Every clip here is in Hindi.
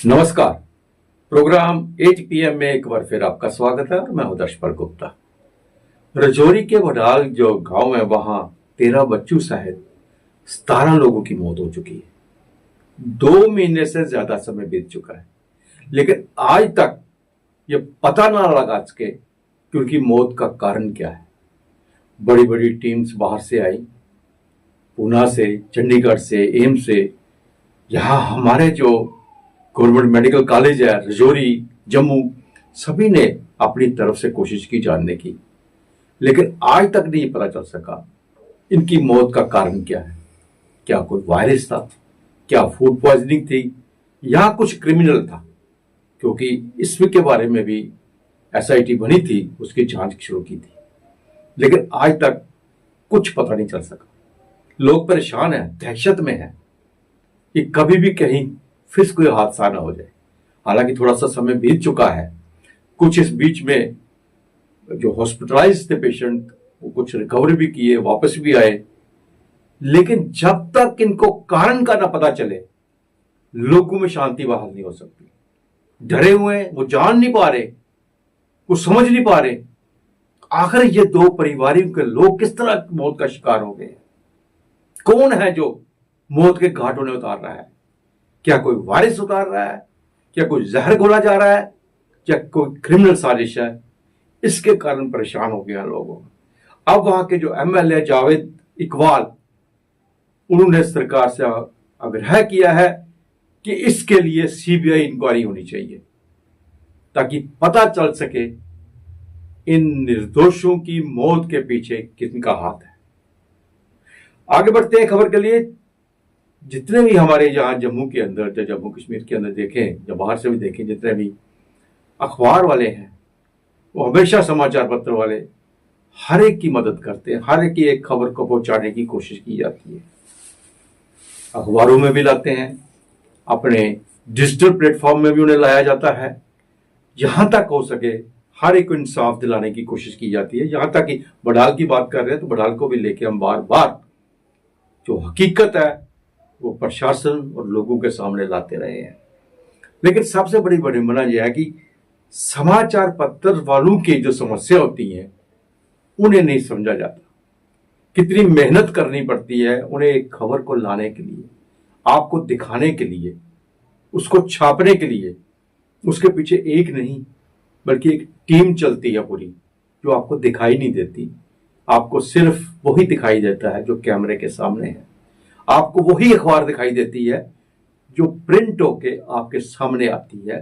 नमस्कार। प्रोग्राम 8 PM में एक बार फिर आपका स्वागत है और मैं हूं दर्शपर गुप्ता। रजौरी के वडाल जो गांव है वहां 13 बच्चों सहित 17 लोगों की मौत हो चुकी है। 2 महीने से ज्यादा समय बीत चुका है, लेकिन आज तक ये पता ना लगा सके कि उनकी मौत का कारण क्या है। बड़ी बड़ी टीम्स बाहर से आई, पूना से, चंडीगढ़ से, एम्स से, यहाँ हमारे जो गवर्नमेंट मेडिकल कॉलेज है रजौरी, जम्मू, सभी ने अपनी तरफ से कोशिश की जानने की, लेकिन आज तक नहीं पता चल सका इनकी मौत का कारण क्या है। क्या कोई वायरस था, क्या फूड पॉइजनिंग थी, या कुछ क्रिमिनल था? क्योंकि इसके बारे में भी SIT बनी थी, उसकी जांच शुरू की थी, लेकिन आज तक कुछ पता नहीं चल सका। लोग परेशान हैं, दहशत में हैं कि कभी भी कहीं फिर कोई हादसा ना हो जाए। हालांकि थोड़ा सा समय बीत चुका है, कुछ इस बीच में जो हॉस्पिटलाइज थे पेशेंट वो कुछ रिकवरी भी किए, वापस भी आए, लेकिन जब तक इनको कारण का ना पता चले लोगों में शांति बहाल नहीं हो सकती। डरे हुए हैं, वो जान नहीं पा रहे, वो समझ नहीं पा रहे आखिर ये 2 परिवारों के लोग किस तरह मौत का शिकार हो गए। कौन है जो मौत के घाटों में उतार रहा है? क्या कोई वारिस उतार रहा है? क्या कोई जहर घोला जा रहा है? क्या कोई क्रिमिनल साजिश है? इसके कारण परेशान हो गया लोगों। अब वहां के जो MLA जावेद इकबाल, उन्होंने सरकार से आग्रह किया है कि इसके लिए CBI इंक्वायरी होनी चाहिए ताकि पता चल सके इन निर्दोषों की मौत के पीछे किसका हाथ है। आगे बढ़ते हैं खबर के लिए। जितने भी हमारे यहाँ जम्मू के अंदर, जम्मू कश्मीर के अंदर देखें, जब बाहर से भी देखें, जितने भी अखबार वाले हैं वो हमेशा समाचार पत्र वाले हर एक की मदद करते हैं, हर एक की एक खबर को पहुंचाने की कोशिश की जाती है। अखबारों में भी लाते हैं, अपने डिजिटल प्लेटफॉर्म में भी उन्हें लाया जाता है। जहां तक हो सके हर एक को इंसाफ दिलाने की कोशिश की जाती है। यहां तक कि बड़ाल की बात कर रहे हैं तो बड़ाल को भी लेके हम बार बार जो हकीकत है वो प्रशासन और लोगों के सामने लाते रहे हैं। लेकिन सबसे बड़ी विडंबना यह है कि समाचार पत्र वालों की जो समस्या होती है उन्हें नहीं समझा जाता। कितनी मेहनत करनी पड़ती है उन्हें एक खबर को लाने के लिए, आपको दिखाने के लिए, उसको छापने के लिए। उसके पीछे एक नहीं बल्कि एक टीम चलती है पूरी, जो आपको दिखाई नहीं देती। आपको सिर्फ वही दिखाई देता है जो कैमरे के सामने है। आपको वही अखबार दिखाई देती है जो प्रिंट होके आपके सामने आती है।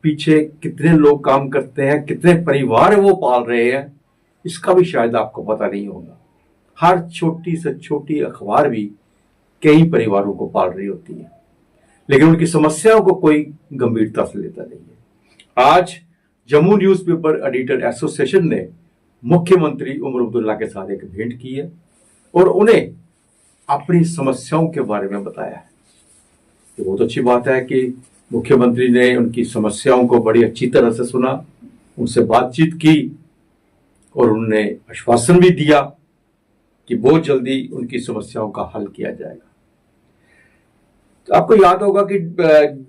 पीछे कितने लोग काम करते हैं, कितने परिवार वो पाल रहे हैं, इसका भी शायद आपको पता नहीं होगा। हर छोटी से छोटी अखबार भी कई परिवारों को पाल रही होती है, लेकिन उनकी समस्याओं को कोई गंभीरता से लेता नहीं है। आज जम्मू न्यूज़पेपर एडिटर एसोसिएशन ने मुख्यमंत्री उमर अब्दुल्ला के साथ एक भेंट की है और उन्हें अपनी समस्याओं के बारे में बताया है। ये बहुत अच्छी बात है कि मुख्यमंत्री ने उनकी समस्याओं को बड़ी अच्छी तरह से सुना, उनसे बातचीत की और उन्होंने आश्वासन भी दिया कि बहुत जल्दी उनकी समस्याओं का हल किया जाएगा। तो आपको याद होगा कि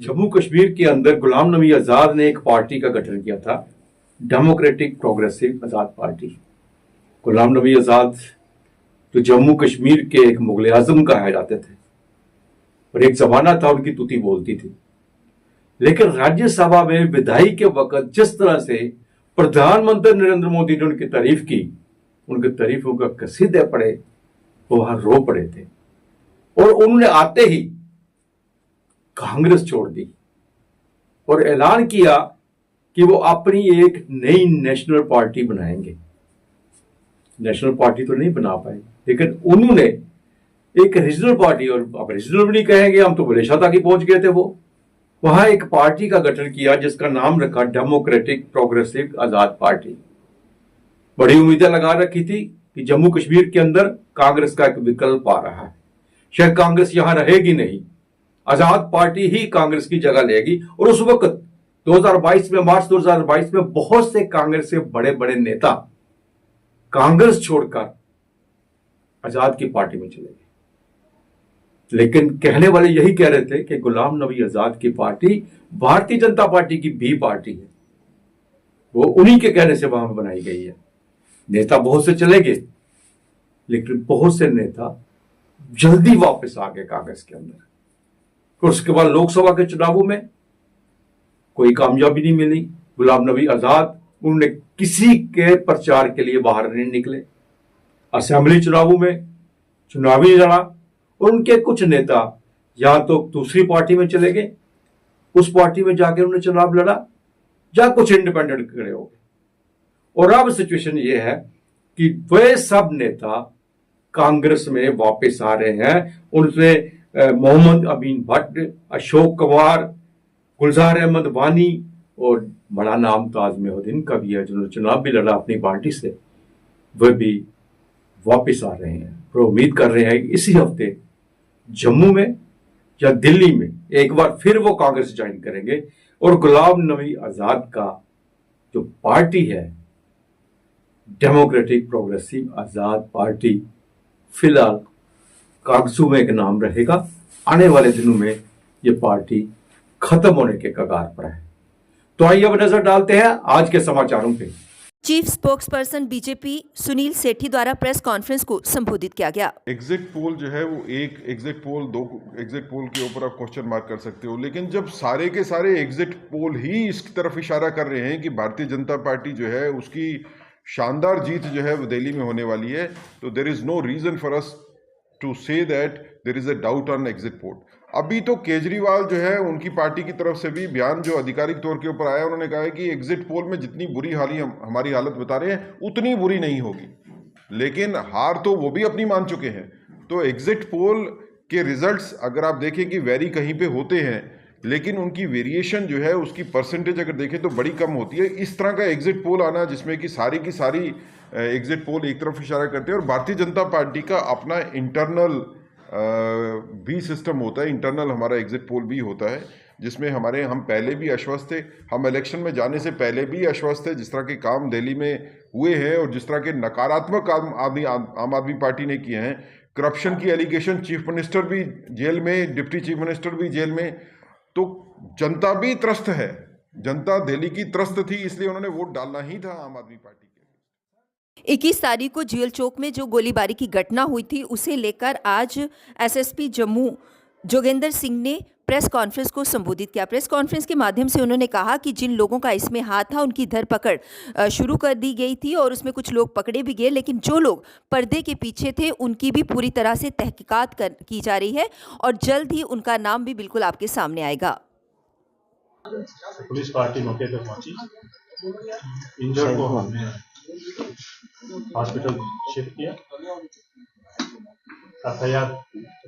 जम्मू कश्मीर के अंदर गुलाम नबी आजाद ने एक पार्टी का गठन किया था, डेमोक्रेटिक प्रोग्रेसिव आजाद पार्टी। गुलाम नबी आजाद तो जम्मू कश्मीर के एक मुगल आजम कहा जाते थे और एक जमाना था उनकी तुती बोलती थी। लेकिन राज्यसभा में विधायी के वक्त जिस तरह से प्रधानमंत्री नरेंद्र मोदी ने उनकी तारीफ की, उनकी तारीफों का कसीदे पड़े, वो वहां रो पड़े थे और उन्होंने आते ही कांग्रेस छोड़ दी और ऐलान किया कि वो अपनी एक नई नेशनल पार्टी बनाएंगे। नेशनल पार्टी तो नहीं बना पाए, लेकिन उन्होंने एक रीजनल पार्टी, और अब रीजनल भी नहीं कहेंगे, हम तो मलेशिया तक ही पहुंच गए थे, वो वहां एक पार्टी का गठन किया जिसका नाम रखा डेमोक्रेटिक प्रोग्रेसिव आजाद पार्टी। बड़ी उम्मीदें लगा रखी थी कि जम्मू कश्मीर के अंदर कांग्रेस का एक विकल्प आ रहा है, शायद कांग्रेस यहां रहेगी नहीं, आजाद पार्टी ही कांग्रेस की जगह लेगी। और उस वक्त 2022 में, मार्च 2022 में बहुत से कांग्रेस के बड़े बड़े नेता कांग्रेस छोड़कर आजाद की पार्टी में चले गए। लेकिन कहने वाले यही कह रहे थे कि गुलाम नबी आजाद की पार्टी भारतीय जनता पार्टी की भी पार्टी है, वो उन्हीं के कहने से वहां बनाई गई है। नेता बहुत से चले गए, लेकिन बहुत से नेता जल्दी वापस आ गए कागज के अंदर। उसके बाद लोकसभा के चुनावों में कोई कामयाबी नहीं मिली। गुलाम नबी आजाद उन्होंने किसी के प्रचार के लिए बाहर नहीं निकले। असेंबली चुनावों में चुनावी लड़ा और उनके कुछ नेता या तो दूसरी पार्टी में चले गए, उस पार्टी में जाकर उन्होंने चुनाव लड़ा, या कुछ इंडिपेंडेंट खड़े हो गए। और अब सिचुएशन ये है कि वे सब नेता कांग्रेस में वापस आ रहे हैं। उनमें मोहम्मद अमीन भट्ट, अशोक कुमार, गुलजार अहमद वानी और बड़ा नाम ताज मेहुद्दीन का भी है, जिन्होंने चुनाव भी लड़ा अपनी पार्टी से, वे भी वापस आ रहे हैं। और उम्मीद कर रहे हैं इसी हफ्ते जम्मू में या दिल्ली में एक बार फिर वो कांग्रेस ज्वाइन करेंगे और गुलाम नबी आजाद का जो पार्टी है, डेमोक्रेटिक प्रोग्रेसिव आजाद पार्टी, फिलहाल कागजों में एक नाम रहेगा। आने वाले दिनों में ये पार्टी खत्म होने के कगार पर है। तो आइए अब नजर डालते हैं आज के समाचारों पे। Chief spokesperson BJP Sunil Sethi द्वारा प्रेस कॉन्फ्रेंस को संबोधित किया गया। एग्जिट पोल जो है वो एक एग्जिट पोल, दो एग्जिट पोल के ऊपर आप क्वेश्चन मार्क कर सकते हो, लेकिन जब सारे के सारे एग्जिट पोल ही इसकी तरफ इशारा कर रहे हैं कि भारतीय जनता पार्टी जो है उसकी शानदार जीत जो है वो दिल्ली में होने वाली है, तो there is no reason for us to say that there is a doubt on exit poll. अभी तो केजरीवाल जो है उनकी पार्टी की तरफ से भी बयान जो आधिकारिक तौर के ऊपर आया, उन्होंने कहा है कि एग्जिट पोल में जितनी बुरी हाली हमारी हालत बता रहे हैं उतनी बुरी नहीं होगी, लेकिन हार तो वो भी अपनी मान चुके हैं। तो एग्जिट पोल के रिजल्ट्स अगर आप देखें कि वेरी कहीं पे होते हैं, लेकिन उनकी वेरिएशन जो है उसकी परसेंटेज अगर देखें तो बड़ी कम होती है। इस तरह का एग्जिट पोल आना जिसमें कि सारी की सारी एग्जिट पोल एक तरफ इशारा करते हैं, और भारतीय जनता पार्टी का अपना इंटरनल भी सिस्टम होता है, इंटरनल हमारा एग्जिट पोल भी होता है, जिसमें हम पहले भी आश्वस्त थे, हम इलेक्शन में जाने से पहले भी आश्वस्त थे जिस तरह के काम दिल्ली में हुए हैं और जिस तरह के नकारात्मक काम आम आदमी पार्टी ने किए हैं। करप्शन की एलिगेशन, चीफ मिनिस्टर भी जेल में, डिप्टी चीफ मिनिस्टर भी जेल में, तो जनता भी त्रस्त है, जनता दिल्ली की त्रस्त थी, इसलिए उन्होंने वोट डालना ही था आम आदमी पार्टी के। 21 तारीख को जेल चौक में जो गोलीबारी की घटना हुई थी उसे लेकर आज एसएसपी जम्मू जोगेंद्र सिंह ने प्रेस कॉन्फ्रेंस को संबोधित किया। प्रेस कॉन्फ्रेंस के माध्यम से उन्होंने कहा कि जिन लोगों का इसमें हाथ था उनकी धरपकड़ शुरू कर दी गई थी और उसमें कुछ लोग पकड़े भी गए, लेकिन जो लोग पर्दे के पीछे थे उनकी भी पूरी तरह से तहकीकात की जा रही है और जल्द ही उनका नाम भी बिल्कुल आपके सामने आएगा। पुलिस पार्टी मौके पर पहुंची, इंजर्ड को हमने हॉस्पिटल शिफ्ट किया, एफआईआर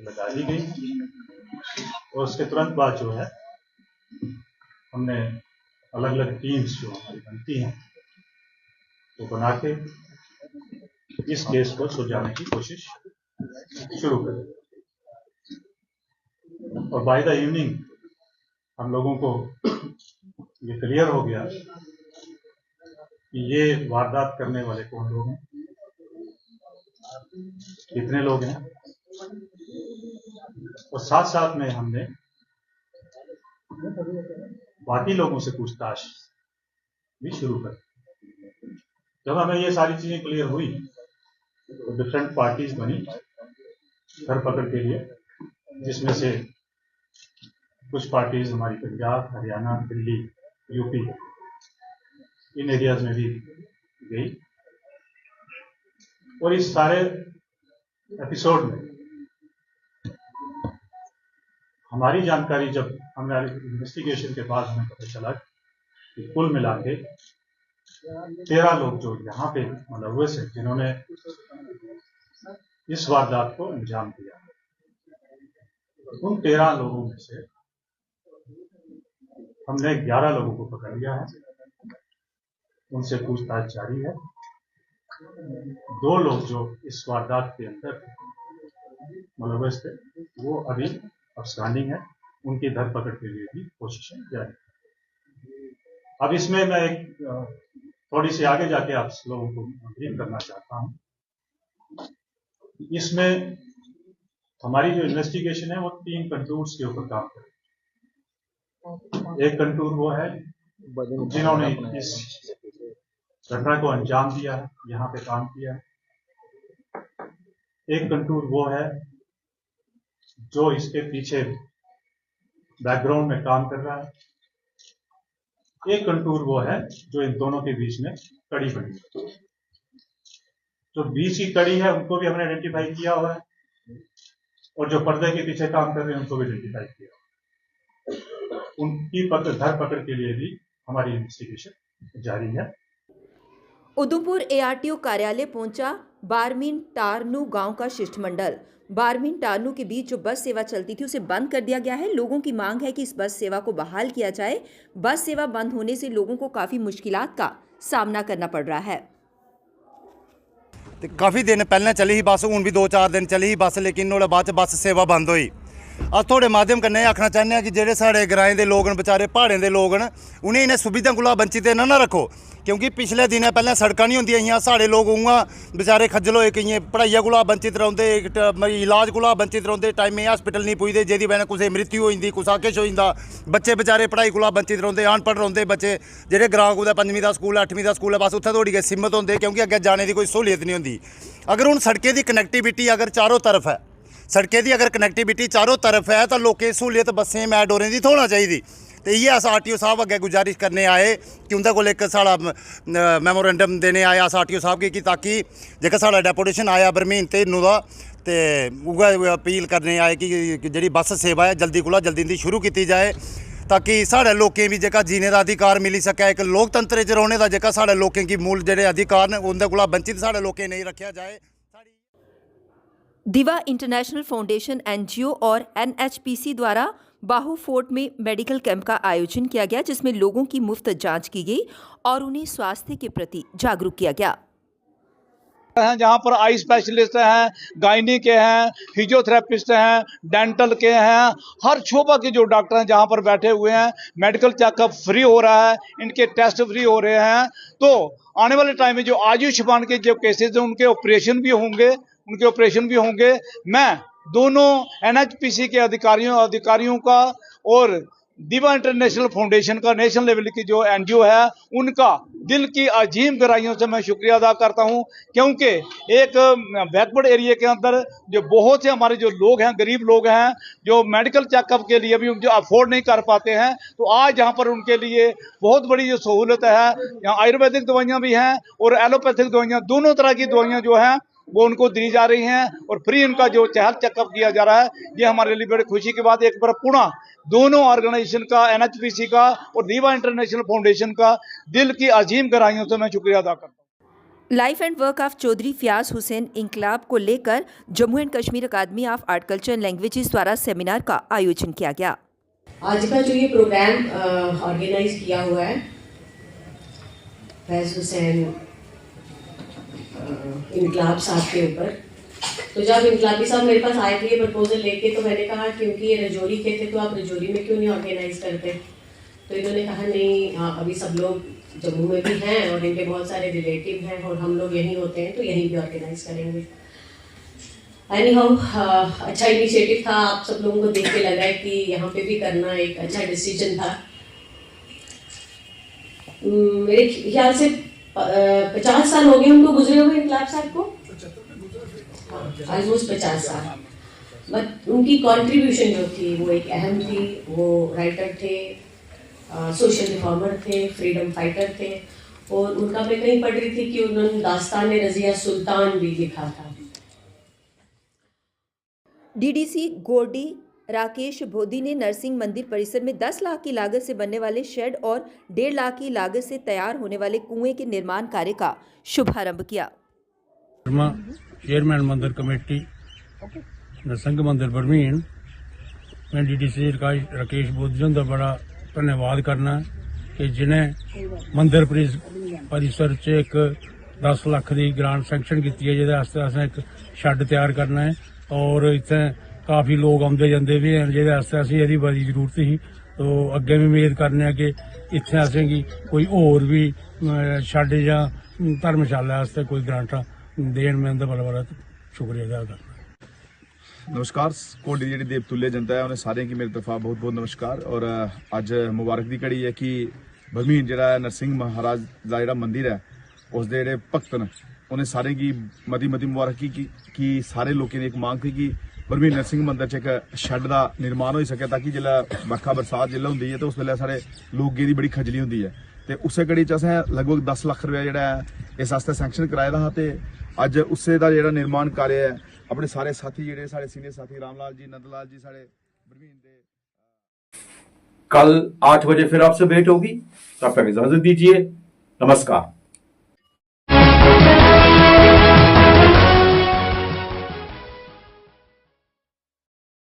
लगा दी गई और उसके तुरंत बाद जो है हमने अलग अलग टीम्स जो हमारी बनती हैं वो बना के इस केस को सुलझाने की कोशिश शुरू कर दी। और बाय द इवनिंग हम लोगों को ये क्लियर हो गया कि ये वारदात करने वाले कौन लोग हैं, कितने लोग हैं, और साथ साथ में हमने बाकी लोगों से पूछताछ भी शुरू कर दी। जब हमें ये सारी चीजें क्लियर हुई तो डिफरेंट पार्टीज बनी धरपकड़ के लिए, जिसमें से कुछ पार्टीज हमारी Punjab, Haryana, Delhi, UP in areas में भी गई। और इस सारे एपिसोड में हमारी जानकारी, जब हमारी इन्वेस्टिगेशन के बाद हमें पता चला कि कुल मिला के 13 लोग जो यहाँ पे मुलव्वस हैं, जिन्होंने इस वारदात को अंजाम दिया, उन 13 लोगों में से हमने 11 लोगों को पकड़ लिया है, उनसे पूछताछ जारी है। 2 लोग जो इस वारदात के अंदर मुलव्वस थे वो अभी अपस्टैंडिंग है, उनकी धरपकड़ के लिए भी कोशिशें जारी है। अब इसमें मैं एक थोड़ी सी आगे जाके आप लोगों को ब्रीफ करना चाहता हूं। इसमें हमारी जो इन्वेस्टिगेशन है वो 3 कंटूर्स के ऊपर काम कर रही है। एक कंटूर वो है जिन्होंने इस घटना को अंजाम दिया है, यहाँ पे काम किया है। एक कंटूर वो है जो इसके पीछे बैकग्राउंड में काम कर रहा है। एक कंटूर वो है जो इन दोनों के बीच में कड़ी बनी है। जो बीच की कड़ी है उनको भी हमने आइडेंटिफाई किया हुआ है और जो पर्दे के पीछे काम कर रहे हैं उनको भी आइडेंटिफाई किया। उनकी धरपकड़ के लिए भी हमारी इन्वेस्टिगेशन जारी है। उधमपुर एआरटीओ कार्यालय पहुंचा बारमीन टारनू गांव का शिष्टमंडल। बारमीन टारनू के बीच जो बस सेवा चलती थी उसे बंद कर दिया गया है। लोगों की मांग है कि इस बस सेवा को बहाल किया जाए। बस सेवा बंद होने से लोगों को काफी मुश्किलात का सामना करना पड़ रहा है। काफ़ी दिन पहले चली ही बस, हूँ भी 2-4 दिन चली ही बस, लेकिन नुहाड़े बाद बस सेवा बंद हुई। अस थोड़े माध्यम कन्नै आखना चाहते हैं कि जेह्ड़े साढ़े ग्राएं दे लोग न, बेचारे प्हाड़ें दे लोग न, उ'नें इ'नें सुविधां कोला वंचित ना रखो, क्योंकि पिछले दिनें पैह्लें सड़कां नहीं होंदियां हियां। साढ़े लोग उ'आं बेचारे खज्जल होए, केइयें पढ़ाइया कोला वंचित रौंह्दे, इलाज कोला वंचित रौंह्दे, टाइमें हस्पिटल नहीं पुजदे, जेह्दी बजह कन्नै कुसै मृत्यु होई जंदी, कुसै किश होई जंदा। बच्चे बेचारे पढ़ाई कोला वंचित रौंह्दे, अनपढ़ रौंह्दे बच्चे। जेह्ड़े ग्रां कुदै 5वीं दा स्कूल 8वीं दा स्कूल है, बस उत्थै धोड़ी गै सीमत होंदे, क्योंकि अग्गें जाने दी कोई सहूलियत नहीं होंदी। अगर हुण सड़कें दी कनैक्टिविटी अगर चारों तरफ है, सड़कें दी अगर कनैक्टिविटी चारों तरफ है, तो लोकें सहूलियत बसें मैटाडोरें दी थ्होना चाहिदी। तो इ'यै अस आरटीओ साहब अग्गें गुजारिश करने आए कि उं'दे कोल इक साढ़ा मैमोरेंडम देने आए अस आरटीओ साहब गी, कि ताकि जेह्का साढ़ा डेपुटेशन आया बरमीन ते नू दा, ते उ'ऐ अपील करने आए कि जेह्ड़ी बस सेवा है जल्दी कोला जल्दी इंदी शुरू कीती जाए, ताकि साढ़े लोकें भी जेह्का जीने दा अधिकार मिली सकै। इक लोकतंत्र च रौह्ने दा जेह्का साढ़े लोकें गी मूल जेह्ड़े अधिकार न उं'दे कोला वंचित साढ़े लोकें नहीं रखेआ जाए। दिवा इंटरनेशनल फाउंडेशन एनजीओ और एनएचपीसी द्वारा बाहू फोर्ट में मेडिकल कैंप का आयोजन किया गया, जिसमें लोगों की मुफ्त जांच की गई और उन्हें स्वास्थ्य के प्रति जागरूक किया गया। जहाँ पर आई स्पेशलिस्ट हैं, गायनी के हैं, फिजियोथेरेपिस्ट हैं, डेंटल के हैं, हर शोबा के जो डॉक्टर हैं जहाँ पर बैठे हुए हैं। मेडिकल चेकअप फ्री हो रहा है, इनके टेस्ट फ्री हो रहे हैं। तो आने वाले टाइम में जो आयुष्मान के जो केसेस हैं उनके ऑपरेशन भी होंगे। मैं दोनों एनएचपीसी के अधिकारियों का और दिवा इंटरनेशनल फाउंडेशन का नेशनल लेवल की जो एनजीओ है उनका दिल की अजीम गहराइयों से मैं शुक्रिया अदा करता हूं, क्योंकि एक बैकवर्ड एरिया के अंदर जो बहुत से हमारे जो लोग हैं, गरीब लोग हैं, जो मेडिकल चेकअप के लिए भी जो अफोर्ड नहीं कर पाते हैं, तो आज यहाँ पर उनके लिए बहुत बड़ी जो सहूलत है। यहाँ आयुर्वेदिक दवाइयाँ भी हैं और एलोपैथिक दवाइयाँ, दोनों तरह की दवाइयाँ जो हैं वो उनको दी जा रही हैं और फ्री उनका जो हेल्थ चेकअप किया जा रहा है। ये हमारे लिए बड़ी खुशी की बात है। एक बार पुनः दोनों ऑर्गेनाइजेशन का, एनएचपीसी का और दीवा इंटरनेशनल फाउंडेशन का दिल की अजीम गहराइयों से मैं शुक्रिया अदा करता हूँ। Life and work of Chaudhary Fayaz Hussain Inquilab को लेकर Jammu and Kashmir academy of art culture and languages द्वारा सेमिनार का आयोजन किया गया। आज का जो ये प्रोग्राम ऑर्गेनाइज किया हुआ है फैज हुसैन इनकलाब साहब के ऊपर, तो जब इनकलाबी साहब मेरे पास आए थे ये प्रपोजल लेके, तो मैंने कहा क्योंकि ये रजौरी के थे तो आप रजौरी में क्यों नहीं ऑर्गेनाइज करते। तो इन्होंने कहा नहीं, अभी सब लोग जम्मू में भी हैं और इनके बहुत सारे रिलेटिव हैं और हम लोग यहीं होते हैं, तो यहीं भी ऑर्गेनाइज करेंगे। एनी हाउ अच्छा इनिशिएटिव था, आप सब लोगों को देख के लगा है कि यहाँ पे भी करना एक अच्छा डिसीजन था। मेरे ख्याल से 50 साल हो गए उनको गुजरे हुए इनकलाब साहब को, ऑलमोस्ट 50 साल। बट उनकी कंट्रीब्यूशन जो थी वो एक अहम थी। वो राइटर थे, सोशल रिफॉर्मर थे, फ्रीडम फाइटर थे, और उनका मैं कहीं पढ़ रही थी कि उन्होंने दास्तान रजिया सुल्तान भी लिखा था। डीडीसी गोडी राकेश बोधी ने नरसिंह मंदिर परिसर में 10 लाख की लागत से बनने वाले शेड और 1.5 लाख की लागत से तैयार होने वाले कुएं के निर्माण कार्य का शुभारंभ किया। चेयरमैन मंदिर कमेटी नरसिंह मंदिर बरमीन, मैं डीडीसी राकेश बोधी का बड़ा धन्यवाद करना कि जिन्हें मंदिर परिसर च एक 10 लाख की ग्रांट सैंक्शन की है, जिहदे वास्ते असें एक शेड तैयार करना है और इत्थे काफ़ी लोग आते जाते भी हैं, जिहदे वास्ते असें इहदी बड़ी जरूरत ही। तो अगे भी उम्मीद करने कि इत्थे असेंगी कोई होर भी शेड जां धर्मशाला वास्ते कोई ग्रांटां देन, मैं उं'दा बड़ा बड़ा शुक्रिया अदा करना। नमस्कार कोडी जी देवतुल्य जनता है उन्हें सारे की मेरी तरफा बहुत बहुत नमस्कार। और अज मुबारक की घड़ी है कि बरमीन जो नरसिंह महाराज का जो मंदिर है उसके जो भगत ने उन्हें सारे की मती मती मुबारक की सारे लोगों ने एक मांग थी कि बरमीन नरसिंह मंदिर च एक शैड का निर्माण हो सके ताकि जिला बरखा बरसात जिला होंगी है तो उस वेले साढ़े लोगों की बड़ी खजली होंगी है। तो उस घड़ी च असें लगभग 10 लाख रुपया जोड़ा इस वास्ते सैंक्शन कराए दा हा ते अज उसे का जो निर्माण कार्य है अपने सारे साथी जोड़े साढ़े सीनियर साथी रामलाल जी नंदलाल जी साढ़े बरमीन दे कल 8 बजे फिर आपसे भेंट होगी, तब तक इजाजत दीजिए। नमस्कार।